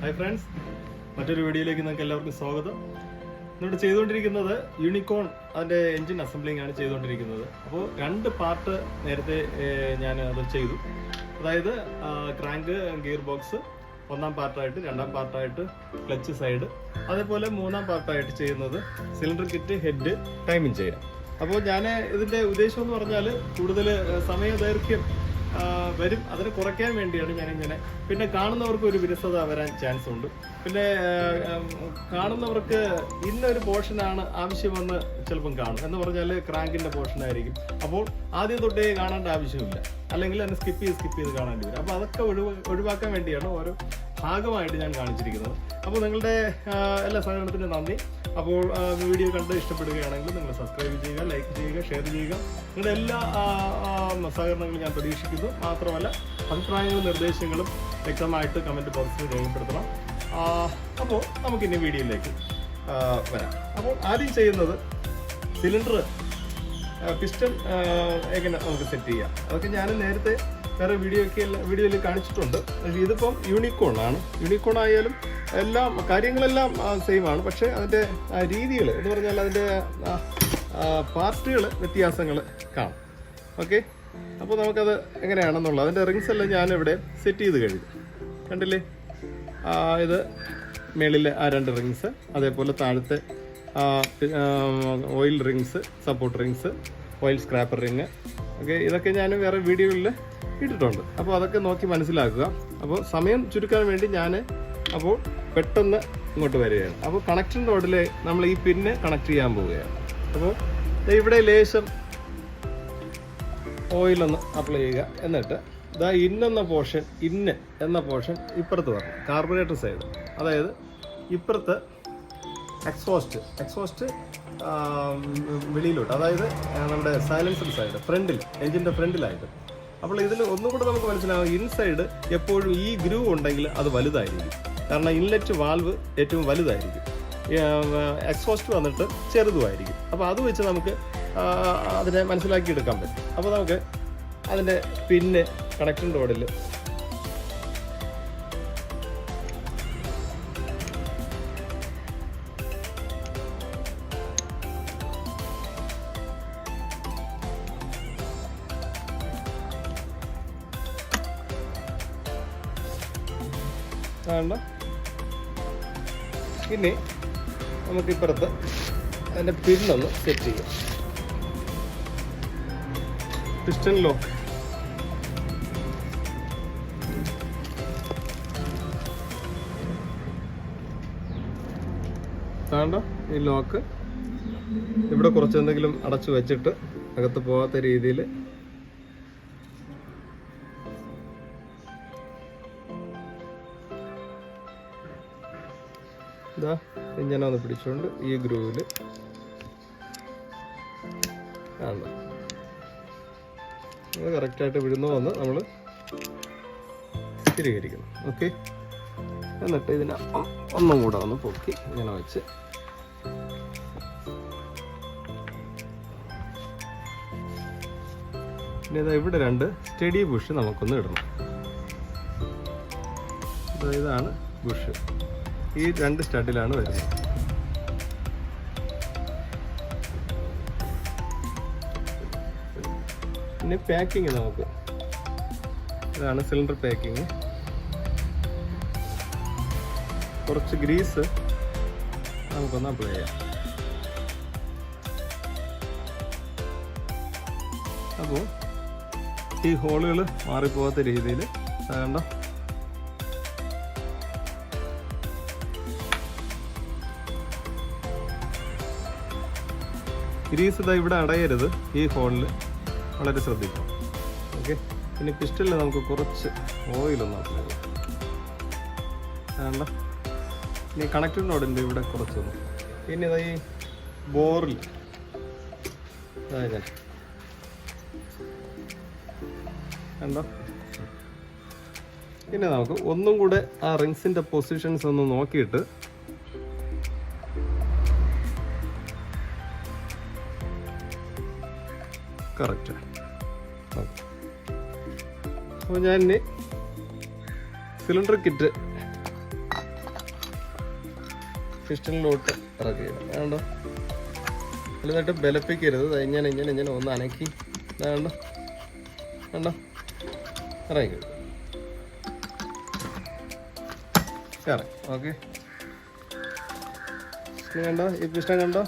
Hi friends, മറ്റൊരു വീഡിയോയിലേക്ക് നിങ്ങൾക്ക് എല്ലാവർക്കും സ്വാഗതം. ഇവിടെ ചെയ്തുകൊണ്ടിരിക്കുന്നത് യൂണിക്കോൺ അതിൻ്റെ എൻജിൻ അസംബ്ലിംഗ് ആണ് ചെയ്തുകൊണ്ടിരിക്കുന്നത്. അപ്പോൾ 2 പാർട്ട് നേരത്തെ ഞാൻ അത് ചെയ്തു. അതായത് ക്രാങ്ക്, ഗിയർ ബോക്സ് 1ാം പാർട്ടായിട്ട്, 2ാം പാർട്ടായിട്ട് ക്ലച്ച് സൈഡ്, അതേപോലെ 3ാം പാർട്ടായിട്ട് ചെയ്യുന്നത് സിലിണ്ടർ കിറ്റ്, ഹെഡ്, ടൈമിങ് ചെയ്യാം. അപ്പോൾ ഞാൻ ഇതിൻ്റെ ഉദ്ദേശം എന്ന് പറഞ്ഞാൽ കൂടുതൽ സമയദൈർഘ്യം വരും, അതിന് കുറയ്ക്കാൻ വേണ്ടിയാണ് ഞാനിങ്ങനെ. പിന്നെ കാണുന്നവർക്ക് ഒരു വിരസത വരാൻ ചാൻസ് ഉണ്ട്. പിന്നെ കാണുന്നവർക്ക് ഇന്നൊരു പോർഷനാണ് ആവശ്യമെന്ന് ചിലപ്പം കാണും. എന്ന് പറഞ്ഞാൽ ക്രാങ്കിൻ്റെ പോർഷനായിരിക്കും. അപ്പോൾ ആദ്യം തൊട്ടേ കാണേണ്ട ആവശ്യമില്ല, അല്ലെങ്കിൽ അതിനെ സ്കിപ്പ് ചെയ്ത് കാണേണ്ടി വരും. അപ്പോൾ അതൊക്കെ ഒഴിവാക്കാൻ വേണ്ടിയാണ് ഓരോ ഭാഗമായിട്ട് ഞാൻ കാണിച്ചിരിക്കുന്നത്. അപ്പോൾ നിങ്ങളുടെ എല്ലാ സഹകരണത്തിനും നന്ദി. അപ്പോൾ വീഡിയോ കണ്ട് ഇഷ്ടപ്പെടുകയാണെങ്കിൽ നിങ്ങൾ സബ്സ്ക്രൈബ് ചെയ്യുക, ലൈക്ക് ചെയ്യുക, ഷെയർ ചെയ്യുക. നിങ്ങളുടെ എല്ലാ സഹകരണങ്ങളും ഞാൻ പ്രതീക്ഷിക്കുന്നു. മാത്രമല്ല അഭിപ്രായങ്ങളും നിർദ്ദേശങ്ങളും വ്യക്തമായിട്ട് കമൻറ്റ് ബോക്സിൽ രേഖപ്പെടുത്തണം. അപ്പോൾ നമുക്കിനി വീഡിയോയിലേക്ക് വരാം. അപ്പോൾ ആദ്യം ചെയ്യുന്നത് സിലിണ്ടർ പിസ്റ്റൺ എങ്ങനെ നമുക്ക് സെറ്റ് ചെയ്യാം. അതൊക്കെ ഞാൻ നേരത്തെ വേറെ വീഡിയോയിൽ കാണിച്ചിട്ടുണ്ട്. പക്ഷേ ഇതിപ്പം യൂണിക്കോൺ ആണ്. യൂണിക്കോൺ ആയാലും എല്ലാം കാര്യങ്ങളെല്ലാം സെയിം ആണ്. പക്ഷേ അതിൻ്റെ രീതികൾ എന്ന് പറഞ്ഞാൽ അതിൻ്റെ പാർട്ടുകൾ വ്യത്യാസങ്ങൾ കാണും. ഓക്കെ, അപ്പോൾ നമുക്കത് എങ്ങനെയാണെന്നുള്ളത് അതിൻ്റെ റിങ്സ് എല്ലാം ഞാനിവിടെ സെറ്റ് ചെയ്ത് കഴിഞ്ഞു. കണ്ടില്ലേ, ഇത് മേളിലെ 2 റിങ്സ്, അതേപോലെ താഴത്തെ oil rings, support rings, oil scraper ring. Okay, ഇതൊക്കെ ഞാൻ വേറെ വീഡിയോകളിൽ ഇട്ടിട്ടുണ്ട്. അപ്പോൾ അതൊക്കെ നോക്കി മനസ്സിലാക്കുക. അപ്പോൾ സമയം ചുരുക്കാൻ വേണ്ടി ഞാൻ അപ്പോൾ പെട്ടെന്ന് ഇങ്ങോട്ട് വരികയാണ്. അപ്പോൾ കണക്ഷൻ റോഡിൽ നമ്മൾ ഈ പിന്ന് കണക്ട് ചെയ്യാൻ പോവുകയാണ്. അപ്പോൾ ഇവിടെ ലേശം ഓയിലൊന്ന് അപ്ലൈ ചെയ്യുക. എന്നിട്ട് ഇതാ എന്ന പോർഷൻ ഇപ്പുറത്ത് വരണം, കാർബറേറ്റർ സൈഡ്. അതായത് ഇപ്പുറത്ത് എക്സോസ്റ്റ് വെളിയിലോട്ട്, അതായത് നമ്മുടെ സൈലൻസർ സൈഡ്, ഫ്രണ്ടിൽ, എഞ്ചിൻ്റെ ഫ്രണ്ടിലായിട്ട്. അപ്പോൾ ഇതിൽ ഒന്നും കൂടെ നമുക്ക് മനസ്സിലാവും, ഇൻസൈഡ് എപ്പോഴും ഈ ഗ്രൂവ് ഉണ്ടെങ്കിൽ അത് വലുതായിരിക്കും. കാരണം ഇൻലെറ്റ് വാൽവ് ഏറ്റവും വലുതായിരിക്കും, എക്സോസ്റ്റ് വന്നിട്ട് ചെറുതുമായിരിക്കും. അപ്പോൾ അത് വെച്ച് നമുക്ക് അതിനെ മനസ്സിലാക്കിയെടുക്കാൻ പറ്റും. അപ്പോൾ നമുക്ക് അതിൻ്റെ പിന്നെ കണക്ഷൻ റോഡിൽ വേണ്ട. ഇനി നമുക്കിപ്പുറത്ത് അതിൻ്റെ പിന്നൊന്ന് സെറ്റ് ചെയ്യാം. പിസ്റ്റൺ ലോക്ക് വേണ്ട. ഈ ലോക്ക് ഇവിടെ കുറച്ചെന്തെങ്കിലും അടച്ചു വെച്ചിട്ട് അകത്ത് പോകാത്ത രീതിയിൽ ഇതാ ഇങ്ങനെ ഒന്ന് പിടിച്ചുകൊണ്ട് ഈ ഗ്രൂവിൽ ആണ് കറക്റ്റായിട്ട് വിടുന്നതെന്ന് നമ്മൾ സ്ഥിരീകരിക്കണം. ഓക്കെ, എന്നിട്ട് ഇതിനെ ഒന്നും കൂടെ ഒന്ന് പൊക്കി ഇങ്ങനെ വെച്ച് പിന്നെ ഇതാ ഇവിടെ 2 സ്റ്റഡി ബുഷ് നമുക്കൊന്ന് ഇടണം. ഇതാണ് ബുഷ്, ഈ 2 സ്റ്റഡിലാണ് വരുന്നത്. പിന്നെ പാക്കിങ് നമുക്ക് ഇതാണ് സിലിണ്ടർ പാക്കിങ്. കുറച്ച് ഗ്രീസ് നമുക്കൊന്ന് അപ്ലൈ ചെയ്യാം. അപ്പോൾ ഈ ഹോളുകൾ മാറിപ്പോകാത്ത രീതിയിൽ കണ്ടോ. ഗ്രീസ് ഇതാ ഇവിടെ അടയരുത്, ഈ ഹോളിൽ വളരെ ശ്രദ്ധിക്കണം. ഓക്കെ, പിന്നെ പിസ്റ്റലിൽ നമുക്ക് കുറച്ച് ഓയിലൊന്ന് അപ്ലൈ ചെയ്യാം. വേണ്ട. ഇനി കണക്റ്റഡ് നോഡിൻ്റെ ഇവിടെ കുറച്ചൊന്ന്. പിന്നെ ഇതാ ഈ ബോറിൽ അതായത് കണ്ടോ. പിന്നെ നമുക്ക് ഒന്നും കൂടെ ആ റിങ്സിൻ്റെ പൊസിഷൻസ് ഒന്ന് നോക്കിയിട്ട് കറക്റ്റ്. അപ്പോൾ ഞാൻ ഇനി സിലിണ്ടർ കിറ്റ് പിസ്റ്റണിലോട്ട് ഇറക്കിയിടും. കണ്ടോ, എന്നിട്ട് ബലപ്പിക്കരുത്. ഇങ്ങനെ ഒന്ന് അനക്കി കണ്ടോ കണ്ടോ ഇറങ്ങി കറക്റ്റ്. ഓക്കെ, കണ്ടോ ഈ പിസ്റ്റൺ കണ്ടോ.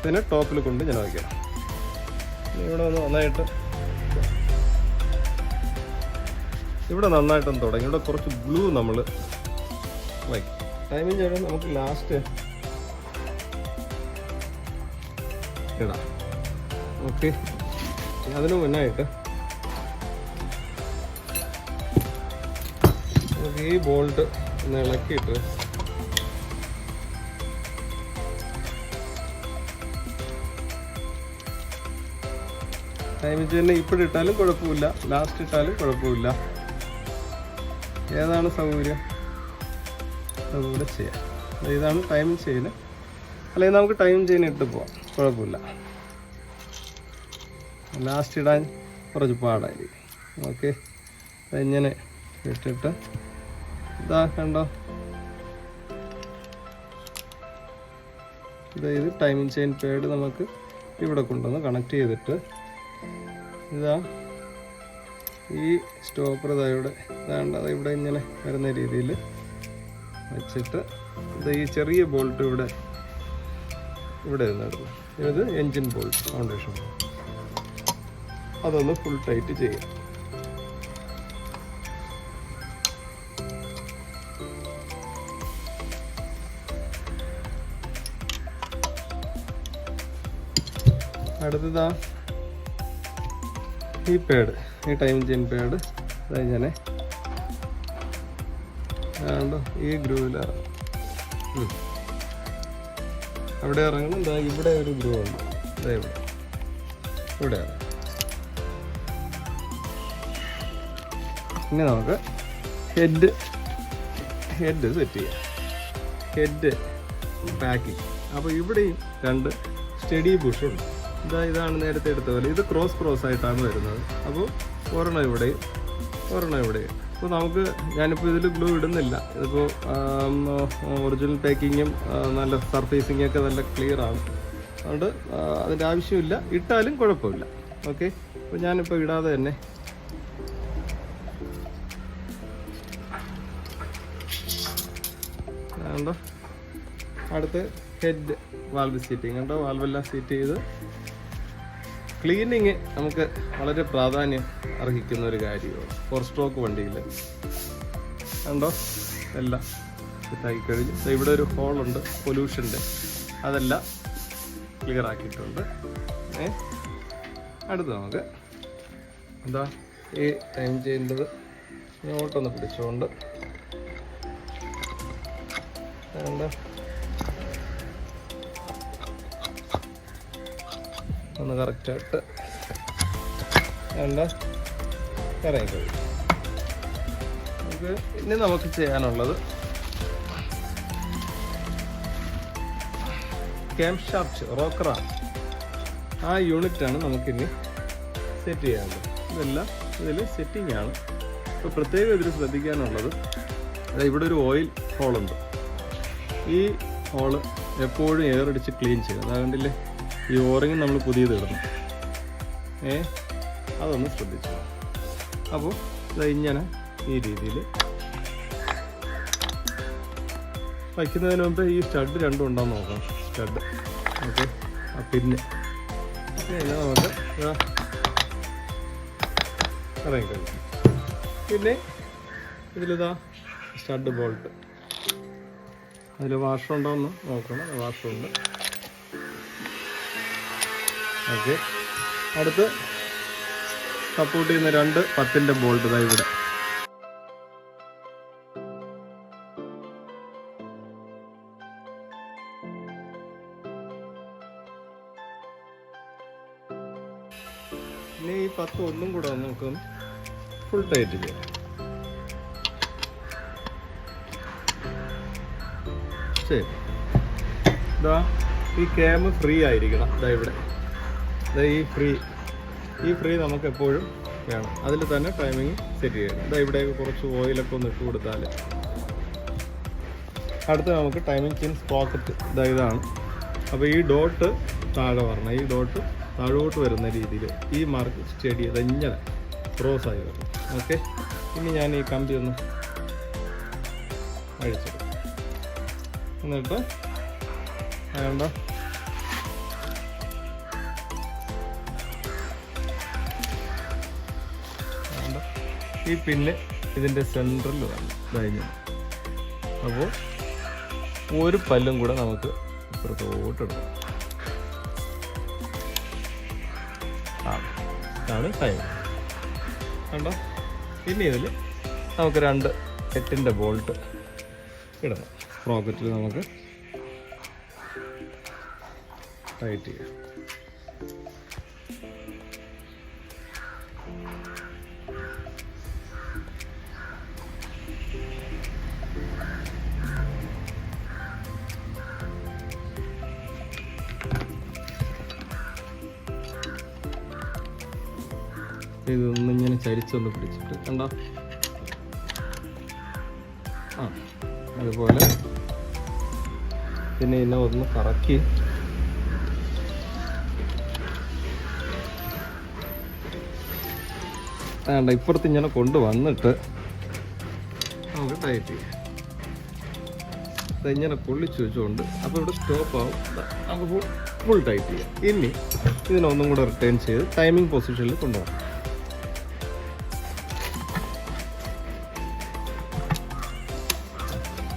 പിന്നെ ടോപ്പിൽ കൊണ്ട് ഞാൻ വയ്ക്കണം. ഇവിടെ ഒന്ന് നന്നായിട്ട് നന്നായിട്ടൊന്ന് തുടങ്ങി. ഇവിടെ കുറച്ച് ഗ്ലൂ നമ്മൾ വയ്ക്കും. ടൈമിങ് ചെയ്യണം. നമുക്ക് ലാസ്റ്റ് ഇടാം. ഓക്കെ, അതിന് മുന്നായിട്ട് നമുക്ക് ഈ ബോൾട്ട് ഒന്ന് ഇളക്കിയിട്ട് ടൈമിങ് തന്നെ ഇപ്പോഴിട്ടാലും കുഴപ്പമില്ല, ലാസ്റ്റ് ഇട്ടാലും കുഴപ്പമില്ല. ഏതാണ് സൗകര്യം അതുകൂടെ ചെയ്യാം. ഇതാണ് ടൈമിങ് ചെയിന്. അല്ലെങ്കിൽ നമുക്ക് ടൈം ചെയിൻ ഇട്ട് പോവാം, കുഴപ്പമില്ല. ലാസ്റ്റ് ഇടാൻ കുറച്ച് പാടായിരിക്കും. ഓക്കെ, ഇങ്ങനെ ഇട്ടിട്ട് ഇതാ കണ്ടോ, ഇത് ടൈമിങ് ചെയിൻ പേഡ് നമുക്ക് ഇവിടെ കൊണ്ടുവന്ന് കണക്ട് ചെയ്തിട്ട് ഇതാ ഈ സ്റ്റോപ്പർ ഇവിടെ ഇങ്ങനെ വരുന്ന രീതിയിൽ വെച്ചിട്ട് ഈ ചെറിയ ബോൾട്ട് ഇവിടെ നിന്നിടുന്നു. ഇത് എൻജിൻ ബോൾട്ട്, ഫൗണ്ടേഷൻ. അതൊന്ന് ഫുൾ ടൈറ്റ് ചെയ്യാം. അടുത്തതാ ഈ പേഡ്, ഈ ടൈം ചെയിൻ പേഡ് ഇങ്ങനെ ഈ ഗ്രൂവിലാണ് അവിടെ ഇറങ്ങണം. എന്താ ഇവിടെ ഒരു ഗ്രൂ ഉണ്ട്, ഇവിടെ. ഇനി നമുക്ക് ഹെഡ് സെറ്റ് ചെയ്യാം. Head packing. അപ്പോൾ ഇവിടെയും 2 സ്റ്റഡി ബുഷുണ്ട്. ഇതാണ് നേരത്തെ എടുത്ത പോലെ. ഇത് ക്രോസ് ആയിട്ടാണ് വരുന്നത്. അപ്പോൾ ഒരെണ്ണം ഇവിടെയും അപ്പോൾ നമുക്ക്, ഞാനിപ്പോൾ ഇതിൽ ഗ്ലൂ ഇടുന്നില്ല. ഇതിപ്പോൾ ഒറിജിനൽ പാക്കിങ്ങും നല്ല സർഫേസിങ്ങും ഒക്കെ നല്ല ക്ലിയർ ആണ്. അതുകൊണ്ട് അതിൻ്റെ ആവശ്യമില്ല, ഇട്ടാലും കുഴപ്പമില്ല. ഓക്കെ, അപ്പോൾ ഞാനിപ്പോൾ ഇടാതെ തന്നെ കണ്ടോ. അടുത്ത് ഹെഡ് വാൽവ് സീറ്റിങ് കണ്ടോ. വാൽവെല്ലാം സെറ്റ് ചെയ്ത് ക്ലീനിങ് നമുക്ക് വളരെ പ്രാധാന്യം അർഹിക്കുന്ന ഒരു കാര്യമാണ് 4 സ്ട്രോക്ക് വണ്ടിയിൽ. കണ്ടോ, എല്ലാം സെറ്റാക്കി കഴിഞ്ഞു. ഇവിടെ ഒരു ഹോളുണ്ട് പൊല്യൂഷൻ്റെ, അതെല്ലാം ക്ലിയർ ആക്കിയിട്ടുണ്ട്. അടുത്ത് നമുക്ക് എന്താ ഈ ടൈം ചെയ്യേണ്ടത് ഇങ്ങോട്ടൊന്ന് പിടിച്ചുകൊണ്ട് എന്താ ഒന്ന് കറക്റ്റായിട്ട് ഇറങ്ങിക്കഴിയും. ഇനി നമുക്ക് ചെയ്യാനുള്ളത് ക്യാം ഷാഫ്റ്റ് റോക്കറാണ്. ആ യൂണിറ്റാണ് നമുക്കിനി സെറ്റ് ചെയ്യാനുള്ളത്. ഇതെല്ലാം ഇതിൽ സെറ്റിംഗ് ആണ്. ഇപ്പോൾ പ്രത്യേകം ഇതിൽ ശ്രദ്ധിക്കാനുള്ളത്, ഇവിടെ ഒരു ഓയിൽ ഹോളുണ്ട്. ഈ ഹോള് എപ്പോഴും എയറടിച്ച് ക്ലീൻ ചെയ്യണം. അതുകൊണ്ടില്ലേ ഈ ഓറിങ് നമ്മൾ പുതിയത് ഇടണം. അതൊന്ന് ശ്രദ്ധിച്ചു. അപ്പോൾ ഇങ്ങനെ ഈ രീതിയിൽ വയ്ക്കുന്നതിന് മുമ്പ് ഈ സ്റ്റഡ് 2 ഉണ്ടോയെന്ന് നോക്കണം. Stud okay. പിന്നെ നമുക്ക് ഇറങ്ങിക്കഴിഞ്ഞു. പിന്നെ ഇതിലിതാ സ്റ്റഡ് ബോൾട്ട്. അതിൽ വാഷർ ഉണ്ടോയെന്ന് നോക്കണം. വാഷറുണ്ട്. ഓക്കെ, അടുത്ത് സപ്പോർട്ട് ചെയ്യുന്ന 2 10-ന്റെ ബോൾട്ട് ഇതാ ഇവിടെ. ഇനി ഈ 10 ഒന്നും കൂടെ നമുക്ക് ഫുൾ ടൈറ്റ് ചെയ്യാം. ശരി, ഇതാ ഈ ക്യാം ഫ്രീ ആയിരിക്കണം. ഇതാ ഇവിടെ ഈ ഫ്രീ ഈ ഫ്രീ നമുക്ക് എപ്പോഴും വേണം. അതിൽ തന്നെ ടൈമിങ് സെറ്റ് ചെയ്യണം. ഇതാ ഇവിടെയൊക്കെ കുറച്ച് ഓയിലൊക്കെ ഒന്ന് ഇട്ട് കൊടുത്താൽ. അടുത്ത് നമുക്ക് ടൈമിങ് ചെയിൻ സ്പ്രോക്കറ്റ് ഇതാണ്. അപ്പോൾ ഈ ഡോട്ട് താഴെ വരണം, ഈ ഡോട്ട് താഴോട്ട് വരുന്ന രീതിയിൽ ഈ മാർക്ക് സ്റ്റഡി ചെയ്ത് ഇങ്ങനെ ക്രോസായി വരണം. ഓക്കെ, ഇനി ഞാൻ ഈ കമ്പി ഒന്ന് അഴിച്ചെടുക്കും. എന്നിട്ട് വേണ്ട ഈ പിന്ന് ഇതിൻ്റെ സെൻട്രൽ വരണം കഴിഞ്ഞു. അപ്പോൾ ഒരു പല്ലും കൂടെ നമുക്ക് ഇപ്പുറത്തോട്ടിടണം. ഇതാണ് ടൈം കണ്ടോ. പിന്നെ ഇതിൽ നമുക്ക് 2 8-ൻ്റെ ബോൾട്ട് ഇടണം. സ്പ്രോക്കറ്റിൽ നമുക്ക് ടൈറ്റ് ചെയ്യാം. ഇതൊന്നിങ്ങനെ ചരിച്ചൊന്ന് പിടിച്ചിട്ട് കണ്ടോ. അതുപോലെ പിന്നെ ഇതിനെ ഒന്ന് കറക്കി വേണ്ട ഇപ്പുറത്ത് ഇങ്ങനെ കൊണ്ടുവന്നിട്ട് നമുക്ക് ടൈറ്റ് ചെയ്യാം. ഇങ്ങനെ പൊള്ളിച്ച് വെച്ചുകൊണ്ട് അപ്പോൾ ഇവിടെ സ്റ്റോപ്പ് ആവും. നമുക്ക് ഫുൾ ടൈറ്റ് ചെയ്യാം. ഇനി ഇതിനൊന്നും കൂടെ റിട്ടേൺ ചെയ്ത് ടൈമിംഗ് പൊസിഷനിൽ കൊണ്ടുപോകാം.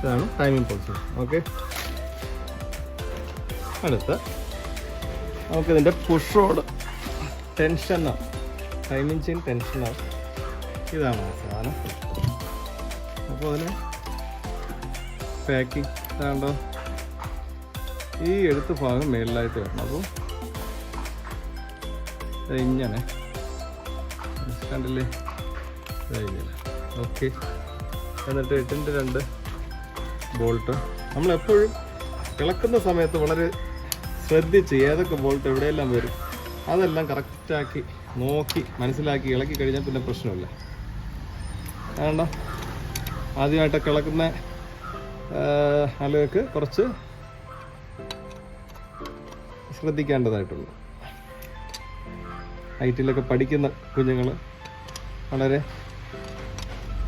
ഇതാണ് ടൈമിംഗ് പൊസിഷൻ. ഓക്കെ, അടുത്ത നമുക്കിതിൻ്റെ പുഷ് റോഡ് ടെൻഷനാണ്, ടൈമിംഗ് ചെയിൻ ടെൻഷനാണ്. ഇതാണ് ആ സാധനം. അപ്പോൾ അതിന് പാക്കിംഗ് ഇതാണ്ടോ, ഈ എടുത്ത ഭാഗം മേളിലായിട്ട് വരണം. അപ്പോൾ ഇങ്ങനെ കണ്ടില്ലേ, ഇങ്ങനെ. ഓക്കെ, എന്നിട്ട് 8-ൻ്റെ 2 ബോൾട്ട് നമ്മളെപ്പോഴും ഇളക്കുന്ന സമയത്ത് വളരെ ശ്രദ്ധിച്ച് ഏതൊക്കെ ബോൾട്ട് എവിടെയെല്ലാം വരും അതെല്ലാം കറക്റ്റാക്കി നോക്കി മനസ്സിലാക്കി ഇളക്കി കഴിഞ്ഞാൽ പിന്നെ പ്രശ്നമില്ല. വേണ്ട ആദ്യമായിട്ടൊക്കെ ഇളക്കുന്ന ആളുകൾക്ക് കുറച്ച് ശ്രദ്ധിക്കേണ്ടതായിട്ടുള്ളൂ. ഐറ്റിലൊക്കെ പഠിക്കുന്ന കുഞ്ഞുങ്ങൾ വളരെ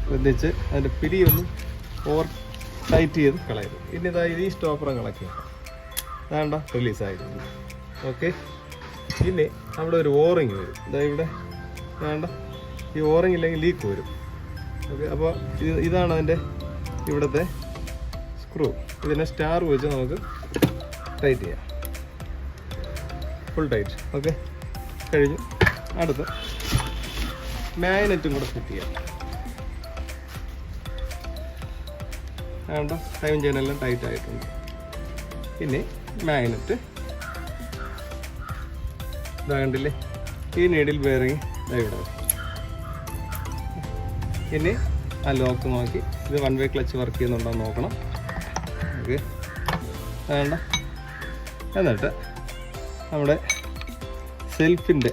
ശ്രദ്ധിച്ച് അതിൻ്റെ പിടിയൊന്നും ഓവർ ടൈറ്റ് ചെയ്ത് കളയരുത്. ഇനി ഇതായത് ഈ സ്റ്റോപ്പറും കളക്കുക. വേണ്ട റിലീസായിരുന്നു. ഓക്കെ, പിന്നെ അവിടെ ഒരു ഓറിങ് വരും. ഇവിടെ വേണ്ട ഈ ഓറിങ് ഇല്ലെങ്കിൽ ലീക്ക് വരും. ഓക്കെ, അപ്പോൾ ഇതാണ് അതിൻ്റെ ഇവിടുത്തെ സ്ക്രൂ. ഇതിനെ സ്റ്റാർ വെച്ച് നമുക്ക് ടൈറ്റ് ചെയ്യാം. Full tight. ഓക്കെ, കഴിഞ്ഞു. അടുത്ത് മാഗ്നറ്റും കൂടെ ഫിറ്റ് ചെയ്യാം. വേണ്ട ടൈം ചെയിനെല്ലാം ടൈറ്റ് ആയിട്ടുണ്ട്. പിന്നെ മാഗ്നറ്റ് ഇതാ കണ്ടില്ലേ, ഈ നീഡിൽ ബെയറിങ് ഇവിടെ. ഇനി ആ ലോക്ക് നോക്കി ഇത് 1 വേ ക്ലച്ച് വർക്ക് ചെയ്യുന്നുണ്ടോ എന്ന് നോക്കണം. ഓക്കെ, വേണ്ട. എന്നിട്ട് നമ്മുടെ സെൽഫിൻ്റെ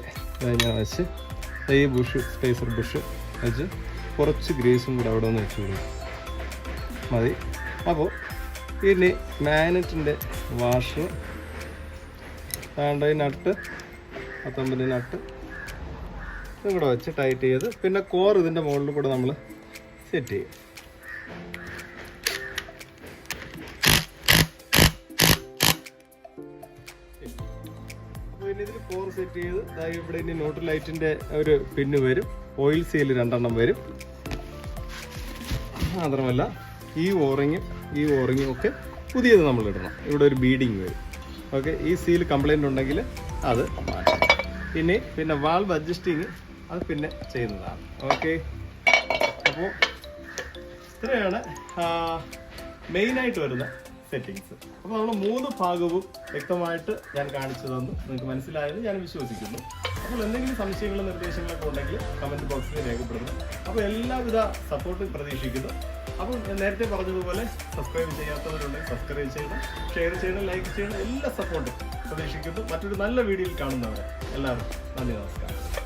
ഞാൻ വെച്ച് ഈ ബുഷ് സ്പേസർ ബുഷ് വെച്ച് കുറച്ച് ഗ്രീസും കൂടെ അവിടെ ഒന്ന് വെച്ച് കൊടുക്കും മതി. അപ്പോൾ ഇനി മാഗ്നറ്റിൻ്റെ വാഷ് വേണ്ട, ഈ നട്ട് 19 നട്ട് ഇതും കൂടെ വെച്ച് ടൈറ്റ് ചെയ്ത് പിന്നെ കോർ ഇതിൻ്റെ മുകളിൽ കൂടെ നമ്മൾ സെറ്റ് ചെയ്യും. അപ്പോൾ ഇനി ഇതിൽ കോർ സെറ്റ് ചെയ്ത് ഇവിടെ ഇനി നോട്ട് ലൈറ്റിൻ്റെ ഒരു പിന്ന് വരും, ഓയിൽ സീൽ 2 വരും. മാത്രമല്ല ഈ ഓറിങ്ങും ഒക്കെ പുതിയത് നമ്മൾ ഇടണം. ഇവിടെ ഒരു ബീഡിങ് വരും. ഓക്കെ, ഈ സീൽ കംപ്ലൈൻറ്റ് ഉണ്ടെങ്കിൽ അത് മാറ്റാം. പിന്നെ വാൾവ് അഡ്ജസ്റ്റിങ് അത് പിന്നെ ചെയ്യുന്നതാണ്. ഓക്കെ, അപ്പോൾ ഇത്രയാണ് മെയിനായിട്ട് വരുന്ന സെറ്റിങ്സ്. അപ്പോൾ നമ്മൾ 3 ഭാഗവും വ്യക്തമായിട്ട് ഞാൻ കാണിച്ചു തന്നു. നിങ്ങൾക്ക് മനസ്സിലായെന്ന് ഞാൻ വിശ്വസിക്കുന്നു. അപ്പോൾ എന്തെങ്കിലും സംശയങ്ങളും നിർദ്ദേശങ്ങളൊക്കെ ഉണ്ടെങ്കിൽ കമൻറ്റ് ബോക്സിൽ രേഖപ്പെടുത്തുന്നു. അപ്പോൾ എല്ലാവിധ സപ്പോർട്ടും പ്രതീക്ഷിക്കുന്നു. അപ്പോൾ ഞാൻ നേരത്തെ പറഞ്ഞതുപോലെ സബ്സ്ക്രൈബ് ചെയ്യാത്തവരുണ്ടെങ്കിൽ സബ്സ്ക്രൈബ് ചെയ്യണം, ഷെയർ ചെയ്യണം, ലൈക്ക് ചെയ്യണം. എല്ലാ സപ്പോർട്ടും പ്രതീക്ഷിക്കുന്നു. മറ്റൊരു നല്ല വീഡിയോയിൽ കാണുന്നവരെ എല്ലാവർക്കും നന്ദി, നമസ്കാരം.